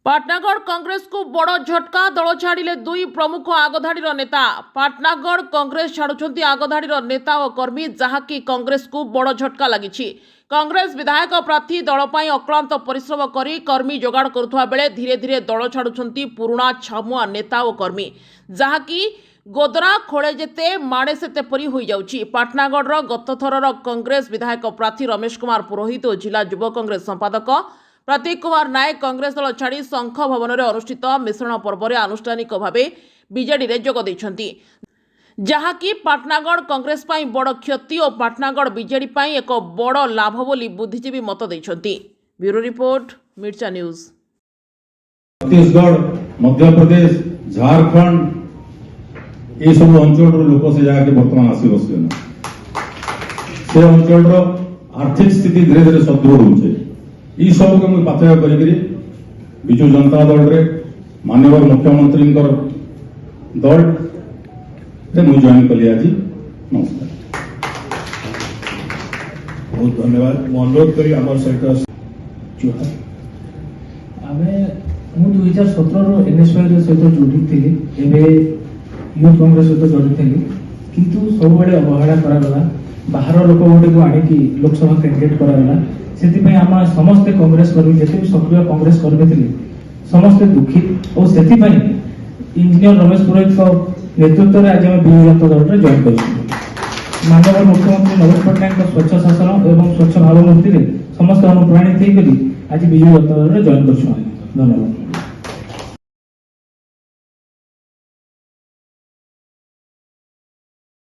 पाटनागढ़ कांग्रेस को बड़ झटका दल छाड़िले दुई प्रमुख आगधाड़ी नेता। पाटनागढ़ कांग्रेस छाड़ुछंती आगधाड़ी नेता और कर्मी जहाँकि कांग्रेस को बड़ झटका लगी। कांग्रेस विधायक प्रार्थी दल पर अक्लांत परिश्रम करी कर्मी जोगाड़ करुवा बेले धीरे धीरे दल छाड़ुछंती पुराणा छामुआ नेता और कर्मी जहाँकि गोदरा खोले जेते माड़े सेते परी होई जाउची। पाटनागढ़ गत थरर कांग्रेस विधायक प्रार्थी रमेश कुमार पुरोहित और जिला युव कांग्रेस संपादक प्रतीक कुमार नायक कांग्रेस दल छाड़ी शंख भवन में अनुष्ठित मिश्रण पर्व में आनुष्ठानिक भाव बीजेडी रे जोग दैछंती, जहाँकि पाटनागढ़ कांग्रेस पाई बड़ क्षति और पाटनागढ़ बीजेडी पाई एक बड़ लाभ बोली बुद्धिजीवी मत दैछंती। ब्यूरो रिपोर्ट मिर्चा न्यूज। छत्तीसगढ़, मध्य प्रदेश, झारखंड ये सब अंचल लोक से जाके वर्तमान आसी बस से अंचल आर्थिक स्थिति धीरे धीरे सदृढ़ होचे। ई सब के मुझे पाथय करी विजु जनता दल रे माननीय मुख्यमंत्री दल रे मुझे जॉइन कली आज। नमस्कार, बहुत धन्यवाद। अनुरोध करी आम सहित ମୁଁ 2017 एनएसवाई सहित जोड़ी थी, यूथ कांग्रेस सहित जोड़ी थी, किंतु सब बड़े अवहेला करागला। बाहर लोक गोटे को आनिकी लोकसभा कैंडिडेट करागला। से आम समस्ते कांग्रेस कर्मी जिते भी सक्रिय कांग्रेस कर्मी थे समस्ते दुखी और से इंजीनियर रमेश पुरोहित नेतृत्व में आज आम विजु जनता दल में जॉइन कर माननीय मुख्यमंत्री नवीन पट्टनायक स्वच्छ शासन और स्वच्छ भावमूर्ति समस्त अनुप्राणित होकर आज विजु जनता दल में जॉइन कर। धन्यवाद।